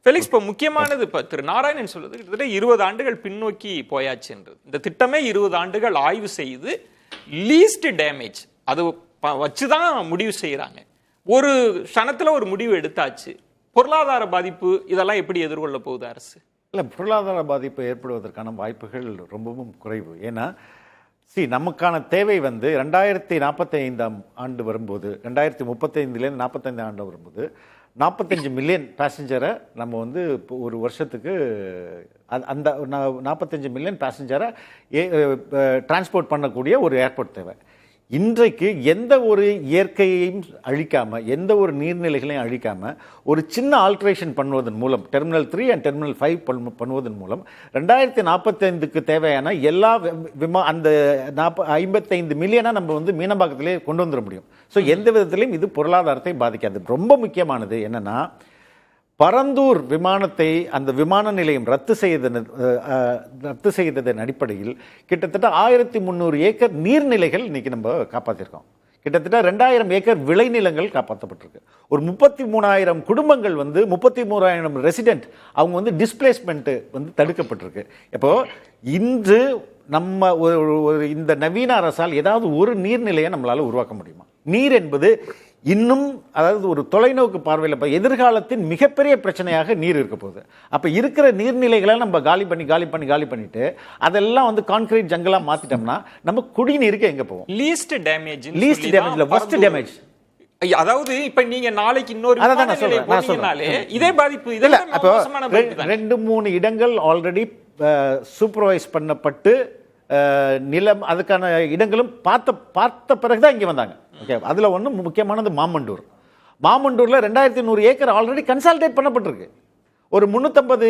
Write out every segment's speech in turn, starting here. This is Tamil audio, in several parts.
ஃபெலிக்ஸ், இப்போ முக்கியமானது இப்போ திரு நாராயணன் சொல்றது கிட்டத்தட்ட 20 ஆண்டுகள் பின்னோக்கி போயாச்சுன்றது. இந்த திட்டமே 20 ஆண்டுகள் ஆய்வு செய்து லீஸ்ட் டேமேஜ் அது வச்சுதான் முடிவு செய்யறாங்க. ஒரு க்ஷணத்துல ஒரு முடிவு எடுத்தாச்சு. பொருளாதார பாதிப்பு இதெல்லாம் எப்படி எதிர்கொள்ள போகுது அரசு? இல்லை, பொருளாதார பாதிப்பு ஏற்படுவதற்கான வாய்ப்புகள் ரொம்பவும் குறைவு. ஏன்னா நமக்கான தேவை 2045 ஆண்டு வரும்போது, 2035 45 ஆண்டு வரும்போது 45 மில்லியன் பேசஞ்சரை நம்ம இப்போ ஒரு வருஷத்துக்கு அந்த 45 மில்லியன் பேசஞ்சரை டிரான்ஸ்போர்ட் பண்ணக்கூடிய ஒரு ஏர்போர்ட் தேவை. இன்றைக்கு எந்த ஒரு இயற்கையையும் அழிக்காம, எந்த ஒரு நீர்நிலைகளையும் அழிக்காம, ஒரு சின்ன ஆல்ட்ரேஷன் பண்ணுவதன் மூலம், டெர்மினல் 3 அண்ட் டெர்மினல் 5 பண்ணுவதன் மூலம் 2045க்கு தேவையான எல்லா அந்த 55 மில்லியனா நம்ம மீனம்பாக்கத்திலே கொண்டு வந்துட முடியும். ஸோ எந்த விதத்திலையும் இது பொருளாதாரத்தை பாதிக்காது. ரொம்ப முக்கியமானது என்னன்னா, பரந்தூர் விமானத்தை அந்த விமான நிலையம் ரத்து செய்ததன் அடிப்படையில் கிட்டத்தட்ட 1300 ஏக்கர் நீர்நிலைகள் இன்னைக்கு நம்ம காப்பாற்றிருக்கோம். கிட்டத்தட்ட 2000 ஏக்கர் விளைநிலங்கள் காப்பாற்றப்பட்டிருக்கு. ஒரு 33,000 குடும்பங்கள் 33,000 ரெசிடென்ட் அவங்க டிஸ்பிளேஸ்மெண்ட் தடுக்கப்பட்டிருக்கு. இப்போ இன்று நம்ம ஒரு இந்த நவீன அரசால் ஏதாவது ஒரு நீர்நிலையை நம்மளால உருவாக்க முடியுமா? நீர் என்பது இன்னும், அதாவது ஒரு தொலைநோக்கு பார்வையில் எதிர்காலத்தின் மிகப்பெரிய பிரச்சனையாக நீர் இருக்க போகுது. அப்ப இருக்கிற நீர்நிலைகளை நம்ம காலி பண்ணிட்டு அதெல்லாம் கான்கிரீட் ஜங்கலா மாத்திட்டோம்னா நம்ம குடிநீருக்கு எங்க போவோம்? Least damage first damage. அதாவது இப்ப நீங்க நாளைக்கு இன்னொரு இதே பாதிப்பு. இதெல்லாம் 2-3 இடங்கள் ஆல்ரெடி சூப்பர்வைஸ் பண்ணப்பட்டு நிலம் அதுக்கான இடங்களும் பார்த்த பிறகுதான் இங்க வந்தாங்க. ஓகே, அதுல ஒண்ணு முக்கியமானது மாமண்டூர்ல 2100 ஏக்கர் ஆல்ரெடி கன்சாலிடேட் பண்ணப்பட்டிருக்கு. ஒரு 350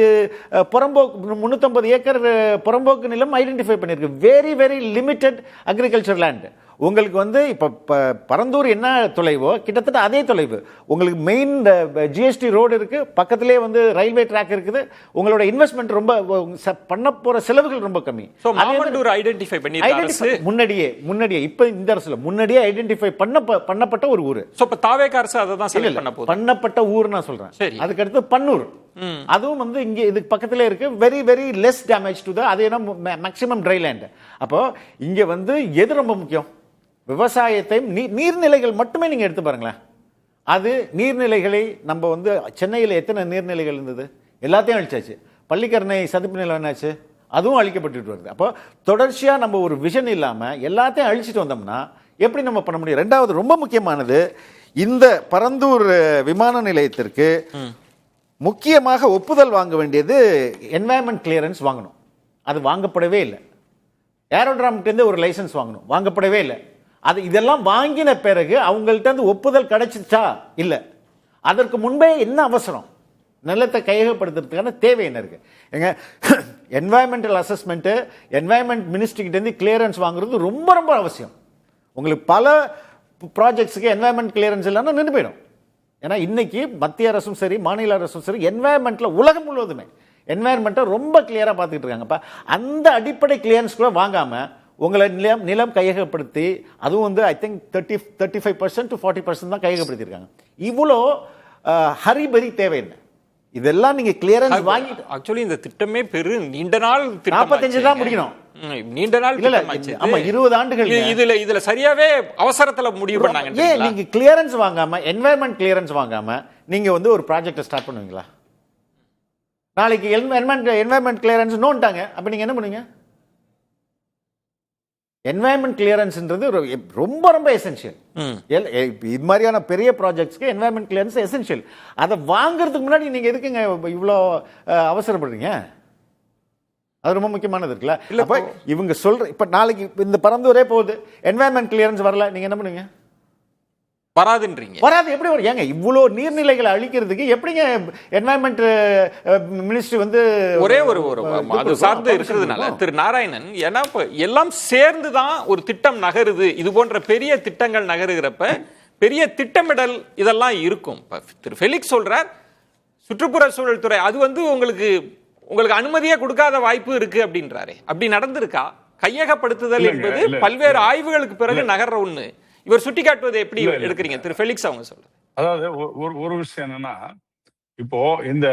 ஏக்கர் புறம்போக்கு நிலம் ஐடென்டிஃபை பண்ணிருக்கு. Very very limited agriculture land. உங்களுக்கு இப்ப பரந்தூர் என்ன தொலைவோ கிட்டத்தட்ட அதே தொலைவு. உங்களுக்கு மெயின் ஜிஎஸ்டி ரோடு இருக்கு, பக்கத்திலே ரயில்வே ட்ராக் இருக்குது. உங்களோட இன்வெஸ்ட்மெண்ட் ரொம்ப பண்ண போற செலவுகள் ரொம்ப கம்மி. ஐடென்டிஃபை பண்ணி முன்னாடியே இப்ப இந்த அரசுல முன்னாடியே ஐடென்டிஃபை பண்ணப்பட்ட ஒரு ஊர். தாவேக அரசு அதான் பண்ணப்பட்ட ஊர் நான் சொல்றேன். அதுக்கு அடுத்து பன்னூர், அதுவும் இங்க இதுக்கு பக்கத்திலே இருக்கு. Very very less damage to அது மேக்ஸிமம் ட்ரை லேண்ட். அப்போ இங்க எது ரொம்ப முக்கியம்? விவசாயத்தையும் நீர்நிலைகள் மட்டுமே நீங்க எடுத்து பாருங்களேன். அது நீர்நிலைகளை நம்ம சென்னையில் எத்தனை நீர்நிலைகள் இருந்தது? எல்லாத்தையும் அழிச்சாச்சு. பள்ளிக்கரணை சதுப்பு நிலம் என்னாச்சு? அதுவும் அழிக்கப்பட்டு வருது. அப்போ தொடர்ச்சியா நம்ம ஒரு விஷன் இல்லாம எல்லாத்தையும் அழிச்சிட்டு வந்தோம்னா எப்படி நம்ம பண்ண முடியும்? ரெண்டாவது ரொம்ப முக்கியமானது, இந்த பரந்தூர் விமான நிலையத்திற்கு முக்கியமாக ஒப்புதல் வாங்க வேண்டியது என்வாயன்மெண்ட் கிளியரன்ஸ் வாங்கணும். அது வாங்கப்படவே இல்லை. ஏரோட்ராம்கிட்ட ஒரு லைசன்ஸ் வாங்கணும், வாங்கப்படவே இல்லை. அது இதெல்லாம் வாங்கின பிறகு அவங்கள்ட்ட ஒப்புதல் கிடைச்சிச்சா? இல்லை. அதற்கு முன்பே என்ன அவசரம்? நிலத்தை கையகப்படுத்துறதுக்கான தேவை என்ன இருக்கு? எங்க என்வாயன்மெண்டல் அசஸ்மெண்ட், என்வாயன்மெண்ட் மினிஸ்ட்ரி கிட்ட இருந்து கிளியரன்ஸ் வாங்குறது ரொம்ப ரொம்ப அவசியம். உங்களுக்கு பல ப்ராஜெக்ட்ஸுக்கு என்வாயன்மெண்ட் கிளியரன்ஸ் இல்லைன்னா நின்று போயிடும். ஏன்னா இன்னைக்கு மத்திய அரசும் சரி மாநில அரசும் சரி என்வாயன்மெண்ட்ல உலகம் முழுவதுமே என்வாயன்மெண்ட்டை ரொம்ப கிளியரா பார்த்துக்கிட்டு இருக்காங்கப்பா. அந்த அடிப்படை கிளியரன்ஸ் கூட வாங்காம உங்களை நிலம் கையகப்படுத்தி, அதுவும் ஐ திங்க் 35% to 40% தான் கையகப்படுத்திருக்காங்க. இவ்வளோ ஹரிபரி தேவை என்ன? இதெல்லாம் நீங்க கிளியரன்ஸ் வாங்கி, ஆக்சுவலி இந்த திட்டமே நீண்ட நாள் 45 தான் முடிக்கணும். நீண்ட நாள் ஆமா, 20 ஆண்டுகள். இதுல சரியாவே அவசரத்துல முடிவு பண்ணாங்க. ஏன் நீங்க கிளியரன்ஸ் வாங்காம, என்வாயன்மெண்ட் கிளியரன்ஸ் வாங்காம நீங்க ஒரு ப்ராஜெக்ட் ஸ்டார்ட் பண்ணுவீங்களா? நாளைக்கு என்வாயன்மெண்ட் கிளியரன்ஸ் நோன்ட்டாங்க, அப்ப நீங்க என்ன பண்ணுவீங்க? என்வாயன்மெண்ட் கிளியரன்ஸ்ன்றது ரொம்ப ரொம்ப எசென்ஷியல். இது மாதிரியான பெரிய ப்ராஜெக்ட்ஸ்க்கு என்வாயன்மெண்ட் கிளியரன்ஸ் எசென்ஷியல். அதை வாங்குறதுக்கு முன்னாடி நீங்க எதுக்குங்க இவ்வளோ அவசரப்படுறீங்க? அது ரொம்ப முக்கியமானது இருக்குல்ல. அப்ப இவங்க இப்ப நாளைக்கு இந்த பரந்தூரே போகுது, என்வாயன்மெண்ட் கிளியரன்ஸ் வரல, நீங்க என்ன பண்ணுவீங்க? வராதுன்றீங்க. வராது எப்படி வரும்? ஏங்க இவ்வளோ நீர்நிலைகளை அழிக்கிறதுக்கு எப்படிங்க என்வாயன்மெண்ட் மினிஸ்ட்ரி ஒரே ஒரு அது சார்ந்து இருக்கிறதுனால திரு நாராயணன், ஏன்னா எல்லாம் சேர்ந்துதான் ஒரு திட்டம் நகருது. இது போன்ற பெரிய திட்டங்கள் நகருகிறப்ப பெரிய திட்டமிடல் இதெல்லாம் இருக்கும். திரு ஃபெலிக்ஸ் சொல்றார் சுற்றுப்புற சூழல் துறை அது உங்களுக்கு அனுமதியே கொடுக்காத வாய்ப்பு இருக்கு அப்படின்றாரு. அப்படி நடந்திருக்கா? கையகப்படுத்துதல் என்பது பல்வேறு ஆய்வுகளுக்கு பிறகு நகர்ற ஒண்ணு. இவர் சுட்டி காட்டுவதை எப்படி எடுக்கிறீங்க திரு ஃபெலிக்ஸ்? அவங்க சொல்ற அதாவது ஒரு விஷயம் என்னன்னா, இப்போ இந்த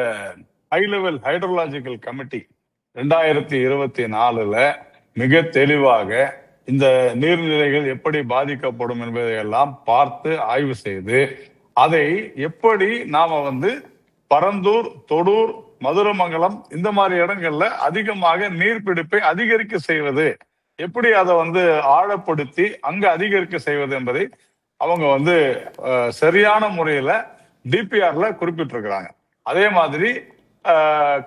ஹை லெவல் ஹைட்ரோலாஜிக்கல் கமிட்டி 2024 மிக தெளிவாக இந்த நீர்நிலைகள் எப்படி பாதிக்கப்படும் என்பதையெல்லாம் பார்த்து ஆய்வு செய்து அதை எப்படி நாம பரந்தூர், தொடூர், மதுரமங்கலம் இந்த மாதிரி இடங்கள்ல அதிகமாக நீர்பிடிப்பை அதிகரிக்க செய்வது, எப்படி அதை ஆழப்படுத்தி அங்க அதிகரிக்க செய்வது என்பதை அவங்க சரியான முறையில டிபிஆர்ல குறிப்பிட்டிருக்கிறாங்க. அதே மாதிரி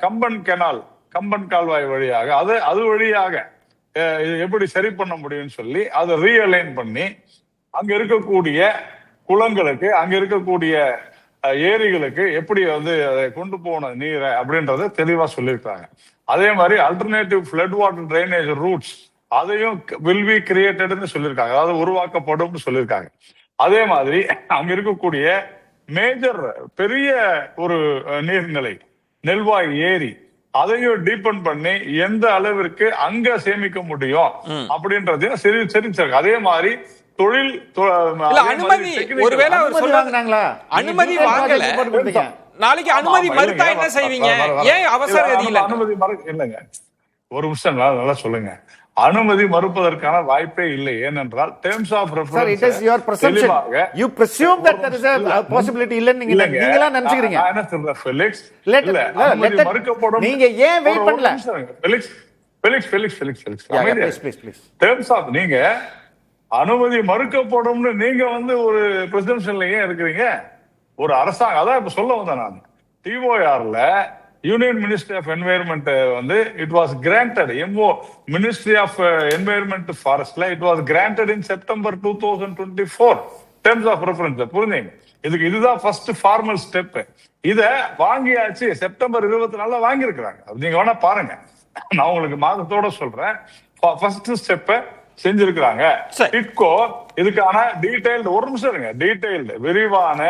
கம்பன் கால்வாய் வழியாக அது வழியாக எப்படி சரி பண்ண முடியும்னு சொல்லி அதை ரீஅலைன் பண்ணி அங்க இருக்கக்கூடிய குளங்களுக்கு, அங்க இருக்கக்கூடிய ஏரிகளுக்கு எப்படி அதை கொண்டு போன நீரை அப்படின்றத தெளிவா சொல்லியிருக்காங்க. அதே மாதிரி alternative flood water drainage routes அதையும் வில் பி கிரியேட்டட்னு சொல்லியிருக்காங்க, அதாவது உருவாக்கப்படும் சொல்லியிருக்காங்க. அதே மாதிரி அங்க இருக்கக்கூடிய மேஜர் பெரிய ஒரு நீர்நிலை நெல்வாய் ஏரி அதையும் டீபன் பண்ணி எந்த அளவிற்கு அங்க சேமிக்க முடியும் அப்படின்றதையும் சரி. அதே மாதிரி தொழில் அனுமதி, ஒருவேளை அவர் சொல்றாங்க அனுமதி வாங்கல, நாளைக்கு அனுமதி மறுத்தா என்ன செய்வீங்க? ஏன் அவசர கதியில அனுமதி இல்லைங்க, ஒரு நிமிஷம் நல்லா சொல்லுங்க. அனுமதி மறுப்பதற்கான வாய்ப்பே இல்லை. ஏனென்றால் terms of reference it is your presumption, you presume that there is a possibility இல்லன்னு நீங்களா நினைச்சுக்கிறீங்க. நான் என்ன சொல்றேன் ஃபெலிக்ஸ், இல்ல அனுமதி மறுக்கப்படும். நீங்க ஏன் வெயிட் பண்ணல? Felix please. டெர்ம்ஸ் ஆஃப் நீங்க அனுமதி மறுக்கப்படும்னு நீங்க ஒரு பிரசிடென்ஷியல்ல ஏன் இருக்கிறீங்க? ஒரு அரசாங்கம், அதான் இப்ப சொல்ல வந்தேன் நான். டிஓஆர்ல union ministry of environment it was granted, ministry of environment ஃபாரஸ்ட்ல it was granted in September 2024 terms of reference. புரிஞ்சுங்க, இதுதான் ஃபர்ஸ்ட் ஃபார்மல் ஸ்டெப். இத வாங்கியாச்சு, செப்டம்பர் 24 வாங்கியிருக்கிறாங்க. நீங்க வேணா பாருங்க, நான் உங்களுக்கு மாதத்தோட சொல்றேன். ஃபர்ஸ்ட் ஸ்டெப் செஞ்சிருக்கிறாங்க. டிட்கோ இதுக்கான டீடைல்டு, ஒரு நிமிஷம் இருங்க, டீடைல்டு விரிவான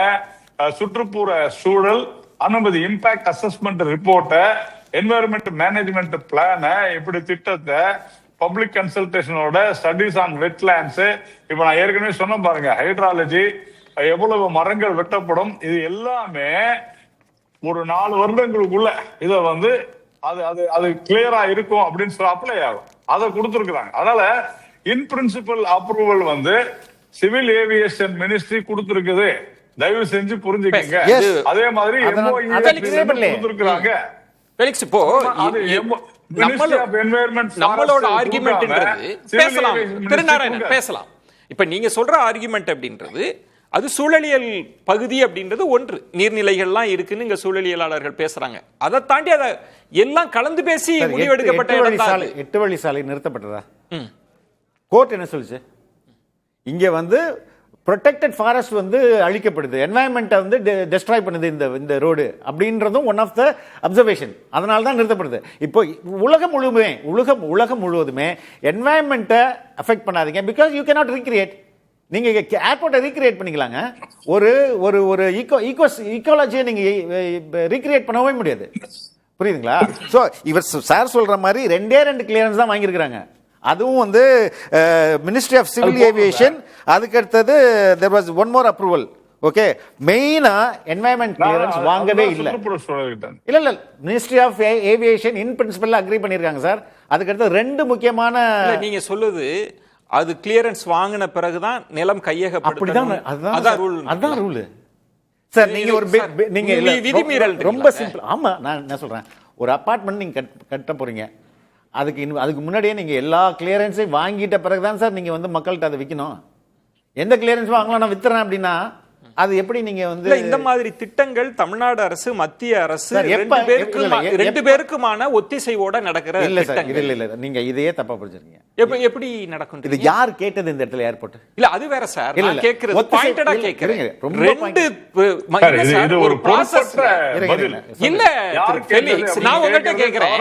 சுற்றுப்புற சூழல் அனுமதி இம்பாக்ட் அசஸ்மெண்ட் ரிப்போர்ட்ட, என்வைரன்மெண்ட் மேனேஜ்மெண்ட் பிளான, இப்படி திட்டத்தை, பப்ளிக் கன்சல்டேஷனோட ஸ்டடிஸ் ஆன் வெட்லேண்ட்ஸ், இப்ப நான் ஏற்கனவே சொன்ன பாருங்க ஹைட்ராலஜி, எவ்வளவு மரங்கள் வெட்டப்படும், இது எல்லாமே ஒரு 4 வருடங்களுக்குள்ள இத அது கிளியரா இருக்கும் அப்படின்னு சொல்லி அப்ளை ஆகும். அதை கொடுத்துருக்காங்க. அதனால in principle approval civil aviation ministry கொடுத்திருக்குது. தயவு செஞ்சு புரிஞ்சுக்கங்க. அதே மாதிரி கொடுத்திருக்காங்க. இப்போ நம்மளோட ஆர்குமெண்ட்ன்றது பேசலாம், திருநாராயணன் பேசலாம். இப்ப நீங்க சொல்ற ஆர்குமெண்ட் அப்படின்றது அது சூழலியல் பகுதி அப்படின்றது ஒன்று, நீர்நிலைகள்லாம் இருக்குன்னு இங்க சூழலியலாளர்கள் பேசுறாங்க. அதை தாண்டி அதை எல்லாம் கலந்து பேசி முடிவெடுக்கப்பட்ட இடம் தான். 8 வழி சாலை நிறுத்தப்பட்டதா? கோர்ட் என்ன சொல்லுச்சு? இங்க ப்ரொடெக்டட் ஃபாரஸ்ட் அழிக்கப்படுது, என்வாயன்மெண்ட்டை டெஸ்ட்ராய் பண்ணுது இந்த ரோடு அப்படின்றதும் ஒன் ஆஃப் த அப்சர்வேஷன். அதனால தான் நிறுத்தப்படுது. இப்போ உலகம் முழுவதுமே என்வாயன்மெண்ட்டை அஃபெக்ட் பண்ணாதீங்க, பிகாஸ் யூ கேனாட் ரீக்ரியேட். நீங்க ஏர்போர்ட்டை ரீக்ரியேட் பண்ணிக்கலாங்க, ஒரு ஈக்கோலஜியை நீங்க ரீக்ரியேட் பண்ணவே முடியாது. புரியுதுங்களா? ஸோ இவர் சார் சொல்ற மாதிரி 2 கிளியரன்ஸ் தான் வாங்கியிருக்கிறாங்க. அதுவும் மினிஸ்ட்ரி ஆஃப் சிவில் ஏவியேஷன், அதுக்கு அடுத்தது there was one more approval. Okay, மெயினா என்வாயன்மெண்ட் கிளியரன்ஸ் வாங்கவே இல்ல. Ministry of aviation in principle agree பண்ணிருக்காங்க சார். அதுக்கு அடுத்து 2 முக்கியமான, நீங்க சொல்லுது அது கிளியரன்ஸ் வாங்கின பிறகுதான் நிலம் கையகப்படுத்தணும். அதான் ரூல் சார். நீங்க விதிமீறல் ரொம்ப சிம்பிள். ஆமா, நான் என்ன சொல்றேன், ஒரு அபார்ட்மெண்ட் நீங்க கட்ட போறீங்க, அதுக்கு முன்னாடியே நீங்க எல்லா கிளியரன்ஸையும் வாங்கிட்ட பிறகுதான் சார் நீங்க மக்கள்கிட்ட அதை விற்கணும். எந்த கிளியரன்ஸ் வாங்கலாம் நான் வித்துறேன் அப்படின்னா அது எப்படி நீங்க இந்த மாதிரி திட்டங்கள் தமிழ்நாடு அரசு, மத்திய அரசு ரெண்டு பேருக்குமான ஒத்திசைவோட நடக்கிற இல்ல சார். இல்ல நீங்க இதையே தப்பா புரிஞ்சுறீங்க. எப்படி நடக்கும்? இது யார் கேட்டது இந்த இடத்துல ஏர்போர்ட்? இல்ல அது வேற சார். நான் கேக்குறது பாயிண்டடா கேக்குறேன். இது ஒரு ப்ராசஸ் இல்ல ஃபெலிக்ஸ், நான் உங்ககிட்ட கேக்குறேன்.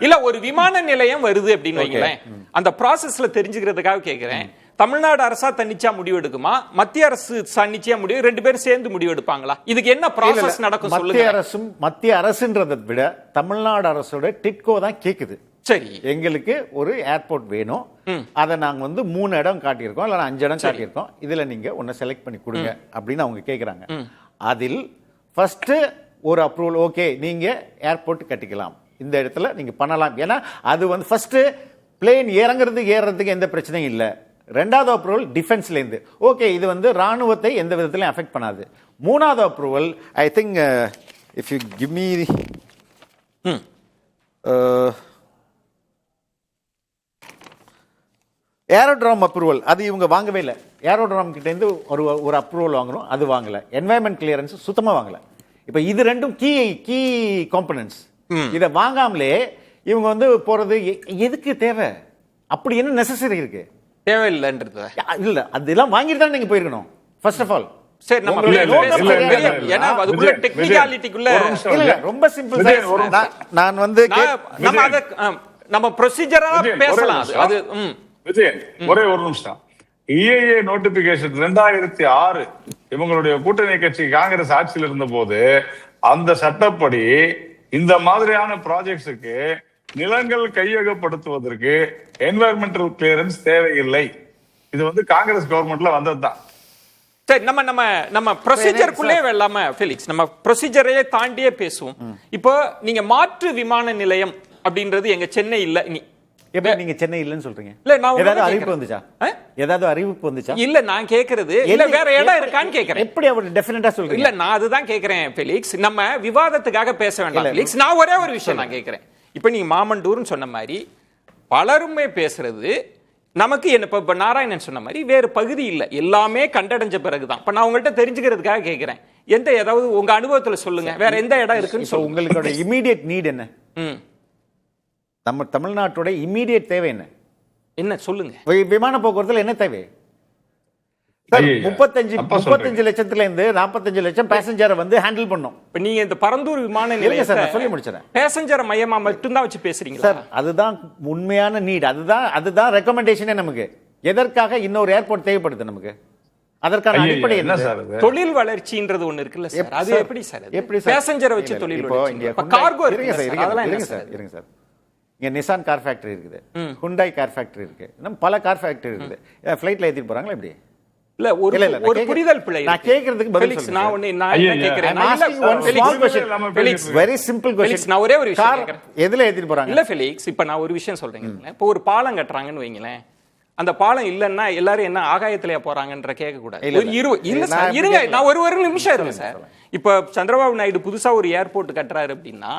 இல்ல ஒரு விமான நிலையம் வருது அப்படின்னு வைங்களேன், அந்த ப்ராசஸ்ல தெரிஞ்சுக்கிறதுக்காக கேக்குறேன். தமிழ்நாடு அரசா தன்னிச்சா முடிவு எடுக்குமா, மத்திய அரசு தன்னிச்சையா முடிவு, 2 பேரும் சேர்ந்து முடிவு எடுப்பாங்களா? இதுக்கு என்ன ப்ராசஸ் நடக்கும் சொல்லுங்க. மத்திய அரசுன்றதை விட தமிழ்நாடு அரசோட டிட்கோ தான் கேக்குது. சரி, எங்களுக்கு ஒரு ஏர்போர்ட் வேணும், அதை நாங்க 3 இடம் காட்டியிருக்கோம், இல்ல 5 இடம் காட்டியிருக்கோம், இதுல நீங்க ஒன்னு செலக்ட் பண்ணி கொடுங்க அப்படின்னு அவங்க கேக்குறாங்க. அதில் ஃபர்ஸ்ட் ஒரு அப்ரூவல், ஓகே நீங்க ஏர்போர்ட் கட்டிக்கலாம், இந்த இடத்துல நீங்க பண்ணலாம். ஏன்னா அது வந்து ஃபர்ஸ்ட் பிளேன் ஏறதுக்கு எந்த பிரச்சனையும் இல்லை. ரெண்டாவது அப்ரூவல் டிஃபென்ஸ்ல இருந்து, ஓகே இது வந்து ராணுவத்தை எந்த விதத்திலும் அஃபெக்ட் பண்ணாது. மூணாவது approval I think if you give me aerodrome approval, அது இவங்க வாங்கவே இல்லை. ஏரோட்ராம் கிட்ட இருந்து ஒரு அப்ரூவல் வாங்கணும், அது வாங்கல. என்வாயன்மெண்ட் கிளியரன்ஸ் சுத்தமா வாங்கல. இப்ப இது ரெண்டும் கீ காம்பனன்ட்ஸ். இதை வாங்காமலே இவங்க வந்து போறது எதுக்கு தேவை? அப்படி என்ன நெசசரி இருக்கு? தேவையில்லைன்றது இல்ல, அதெல்லாம் வாங்கிட்டு தான் நீங்க போயிருக்கணும் ஃபர்ஸ்ட் ஆஃப் ஆல். சரி, நம்ம ஏன்னா அதுக்குள்ள டெக்னிகாலிட்டிக்குள்ள இல்ல, ரொம்ப சிம்பிள் சார். நான் வந்து நம்ம ப்ரொசீஜரா பேசலாம். அது விஜயன் ஒரே ஒரு நிமிஷம். EIA நோட்டிபிகேஷன் 2006 இவங்களுடைய கூட்டணி கட்சி காங்கிரஸ் ஆட்சியில் இருந்த போது அந்த சட்டப்படி இந்த மாதிரியான ப்ராஜெக்ட்ஸுக்கு நிலங்கள் கையகப்படுத்துவதற்கு என்வாயர்மெண்டல் கிளியரன்ஸ் தேவையில்லை. இது வந்து காங்கிரஸ் கவர்மெண்ட்ல வந்ததுதான். சரி, நம்ம ப்ரொசீஜருக்குள்ளே வெல்லாம ஃபெலிக்ஸ், நம்ம ப்ரொசீஜரையே தாண்டியே பேசுவோம். இப்போ நீங்க மாற்று விமான நிலையம் அப்படின்றது எங்க சென்னை இல்ல. எப்படி நீங்க சென்னை இல்லன்னு சொல்றீங்க? இல்ல, நான் ஏதாவது அறிவிப்பு வந்துச்சா? ஏதாவது அறிவிப்பு வந்துச்சா? இல்ல, நான் கேக்குறது இல்ல வேற இடம் இருக்கான்னு கேக்குறேன். எப்படி அவர் டெஃபினட்டா சொல்றீங்க? இல்ல, நான் அதுதான் கேக்குறேன் ஃபெலிக்ஸ். நம்ம விவாதத்துக்காக பேச வேண்டாம் ஃபெலிக்ஸ். நான் ஒரே ஒரு விஷயம் நான் கேக்குறேன். இப்ப நீங்க மாமண்டூர்னு சொன்ன மாதிரி பலருமே பேசுறது நமக்கு என்ன, இப்ப நாராயணன் சொன்ன மாதிரி வேறு பகுதி இல்ல, எல்லாமே கண்டடைஞ்ச பிறகுதான். இப்ப நான் உங்கள்கிட்ட தெரிஞ்சுக்கிறதுக்காக கேக்குறேன், எந்த ஏதாவது உங்க அனுபவத்துல சொல்லுங்க, வேற எந்த இடம் இருக்குன்னு சொல்லுங்க. உங்களோட இமிடியேட் நீட் என்ன? நம்ம தமிழ்நாட்டோட இமிடியேட் தேவை என்ன சொல்லுங்க. விமான போக்குவரத்துல என்ன தேவை? 35 லட்சத்துல இருந்து 45 லட்சம் பேசஞ்சரை வந்து ஹேண்டில் பண்ணோம். இப்ப நீங்க இந்த பரந்தூர் விமான நிலையத்தை சொல்லி முடிச்சறேன், பேசஞ்சர் மையமா மட்டும் தான் வச்சு பேசுறீங்க சார். அதுதான் உண்மையான நீட், அதுதான் ரெக்கமெண்டேஷனே. நமக்கு எதற்காக இன்னொரு ஏர்போர்ட் தேவைப்படுது? நமக்கு அதற்கான அடிப்படை என்ன சார்? தொழில் வளர்ச்சின்றது ஒண்ணு இருக்குல்ல சார், அது எப்படி சார்? எப்படி பேசஞ்சரை வச்சு தொழில் வளர்ச்சி? கார்கோ இருங்க சார். இங்க நிசான் கார் ஃபேக்டரி இருக்குது, ஹுண்டாய் கார் ஃபேக்டரி இருக்கு, இன்னும் பல கார் ஃபேக்டரி இருக்குது. ஃளைட்ல ஏத்திட்டு போறாங்களா எப்படி? இல்ல, ஒரு புரிதல் பிழை. நான் கேக்குறதுக்கு பதில் சொல்லுங்க. நான் என்ன கேக்குறேன், வெரி சிம்பிள் क्वेश्चन. நான் ஒரே ஒரு விஷயம் கேக்குறேன், எதுல ஏத்திட்டு போறாங்க? இல்ல ஃபெலிக்ஸ், இப்ப நான் ஒரு விஷயம் சொல்றேன். இப்போ ஒரு பாலம் கட்டறாங்கன்னு வைங்களேன், அந்த பாலம் இல்லன்னா எல்லாரும் என்ன ஆகாயத்திலேயே போறாங்கன்ற கேட்க கூடாது. இல்ல சார், இருங்க, நான் ஒரு நிமிஷம் இருங்க சார். இப்ப சந்திரபாபு நாயுடு புதுசா ஒரு ஏர்போர்ட் கட்டுறாரு அப்படின்னா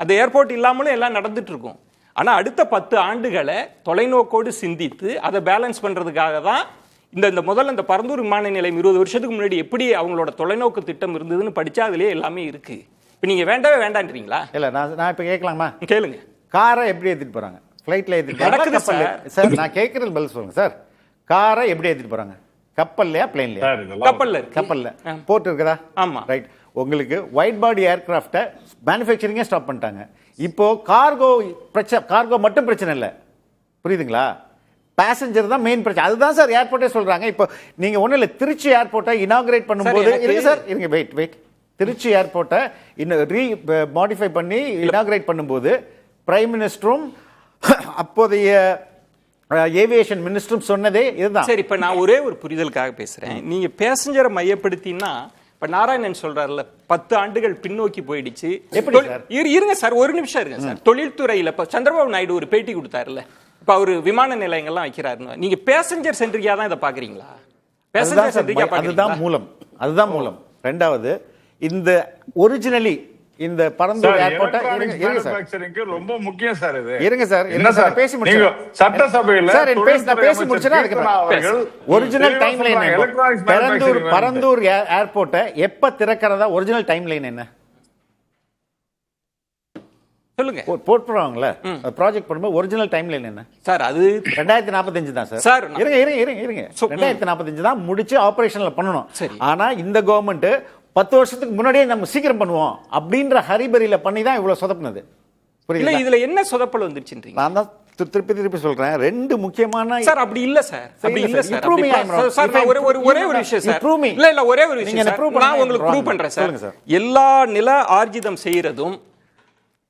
அந்த ஏர்போர்ட் இல்லாமலும் எல்லாம் நடந்துட்டு இருக்கும். ஆனா அடுத்த 10 ஆண்டுகளை தொலைநோக்கோடு சிந்தித்து அதை பேலன்ஸ் பண்றதுக்காக தான் இந்த முதல்ல இந்த பரந்தூர் விமான நிலையம் 20 வருஷத்துக்கு முன்னாடி எப்படி அவங்களோட தொலைநோக்கு திட்டம் இருந்ததுன்னு படிச்சா அதுலயே எல்லாமே இருக்கு. இப்ப நீங்க வேண்டவே வேண்டான்றீங்களா? இல்ல, நான் இப்ப கேட்கலாமா? கேளுங்க. காரை எப்படி ஏத்திட்டு போறாங்க? ஃளைட்ல ஏத்திட்டு போறாங்க சார். நான் கேக்குறது பதில் சொல்லுங்க சார். காரை எப்படி ஏத்திட்டு போறாங்க? கப்பல்லையா பிளேன்லையா? கப்பல்ல. போர்ட் இருக்குதா? ஆமா, ரைட். உங்களுக்கு ஒயிட் பாடி ஏர்கிராஃப்ட மேனுஃபேக்சரிங்கே ஸ்டாப் பண்ணிட்டாங்க. இப்போ கார்கோ மட்டும் பிரச்சனை இல்லை, புரியுதுங்களா? பேசஞ்சர் தான் மெயின் பிரச்சனை. அதுதான் சார் ஏர்போர்ட்டே சொல்றாங்க. இப்போ நீங்க ஒண்ணு இல்ல, திருச்சி ஏர்போர்ட்டை இனாகிரேட் பண்ணும்போது இருங்க சார், இருங்க, வெயிட். திருச்சி ஏர்போர்ட்டை மாடிஃபை பண்ணி இனாகிரேட் பண்ணும்போது பிரைம் மினிஸ்டரும் அப்போதைய ஏவியேஷன் மினிஸ்டரும் சொன்னதே இதுதான். சரி, இப்ப நான் ஒரே ஒரு புரிதலுக்காக பேசுறேன். நீங்க பேசஞ்சரை மையப்படுத்தினா இப்ப நாராயணன் சொல்றாருல 10 ஆண்டுகள் பின்னோக்கி போயிடுச்சு. இருங்க சார், ஒரு நிமிஷம் இருங்க சார். தொழில்துறையில இப்ப சந்திரபாபு நாயுடு ஒரு பேட்டி கொடுத்தாருல, இப்ப அவரு விமான நிலையங்கள்லாம் வைக்கிறாருன்னு, நீங்க பேசஞ்சர் சென்ட்ரிக்கா தான் இதை பாக்குறீங்களா? பேசஞ்சர் சென்ட்ரிக்கா பாக்குறீங்களா? அதுதான் மூலம். ரெண்டாவது, இந்த ஒரிஜினலி இந்த பரந்தூர் ஏர்போர்ட் ரொம்ப முக்கியம் சார். இது இருங்க சார், என்ன சார் பேசி முடிச்சீங்க சட்டசபையில சார்? பேசி முடிச்சா அதுக்கு ஒரிஜினல் டைம் லைன் பரந்தூர் ஏர்போர்ட்டை எப்ப திறக்கிறதா ஒரிஜினல் டைம் லைன் என்ன சொல்லுங்க. போட்டுறாங்கல்ல ப்ராஜெக்ட் பண்ணும்போது ஒரிஜினல் டைம் லைன் என்ன சார்? அது 2045 தான் சார். இருங்க 2045 தான் முடிச்சு ஆபரேஷன்ல பண்ணணும். ஆனா இந்த கவர்மெண்ட் 10 வருஷத்துக்கு முன்னாடியே நம்ம சீக்கிரம் பண்ணுவோம் அப்படின்ற ஹரிபரியில பண்ணி தான் இவ்வளவு சொதப்பினது. புரியல, இதுல என்ன சொதப்பல் வந்துருச்சுன்றீங்க? நான் தான் திருப்பி சொல்றேன். ரெண்டு முக்கியமான சார் அப்படி இல்ல சார், அப்படி இல்ல சார். சார் நான் ஒரே ஒரு விஷயம் சார், இல்ல ஒரே ஒரு விஷயம் நான் உங்களுக்கு ப்ரூவ் பண்றேன் சார். எல்லா நில ஆர்ஜிதம் செய்யறதும்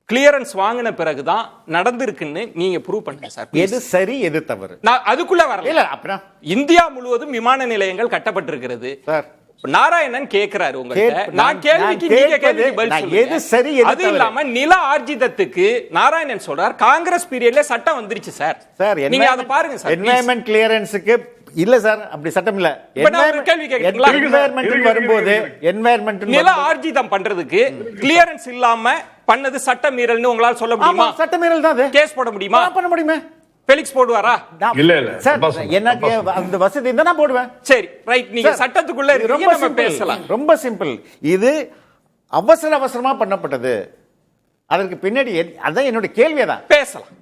கிளியரன்ஸ் வாங்கின பிறகுதான் நடந்திருக்குன்னு நீங்க ப்ரூவ் பண்ணுங்க சார். எது சரி எது தவறு நான் அதுக்குள்ள வரல. இல்ல, அப்புறம் இந்தியா முழுவதும் விமான நிலையங்கள் கட்டப்பட்டிருக்கிறது சார். நாராயணன் கேக்குறாரு உங்கள்ட்ட, நான் கேள்விக்கு நீங்க கேள்விக்கு பதில் எது சொல்லுங்க. சரி எது அது இல்லாம நில ஆர்ஜிதத்துக்கு நாராயணன் சொல்றார் காங்கிரஸ் பீரியட்ல சட்டம் வந்துருச்சு சார். சார் நீங்க அதை பாருங்க சார். என்வாயன்மெண்ட் கிளியரன்ஸ்க்கு இல்ல சார், அப்படி சட்டம் இல்ல. கேள்வி கேட்கறீங்களா? என்வாயன்மெண்ட் வரும்போது என்வாயன்மெண்ட் நில ஆர்ஜிதம் பண்றதுக்கு கிளியரன்ஸ் இல்லாம பண்ணது சட்ட மீறல்னு உங்களால சொல்ல முடியுமா? சட்ட மீறல் தான் அது. கேஸ் போட முடியுமா? பண்ண முடியுமே. ஃபெலிக்ஸ் போடுவாரா? இல்ல இல்ல சார் எனக்கு அந்த வசதி இருந்தா நான் போடுவேன். சரி ரைட், நீங்க சட்டத்துக்குள்ள இருக்கீங்க, நம்ம பேசலாம். ரொம்ப சிம்பிள். இது அவசரமா பண்ணப்பட்டது. அதற்கு பின்னாடி அதான் என்னோட கேள்வியே தான். பேசலாம்.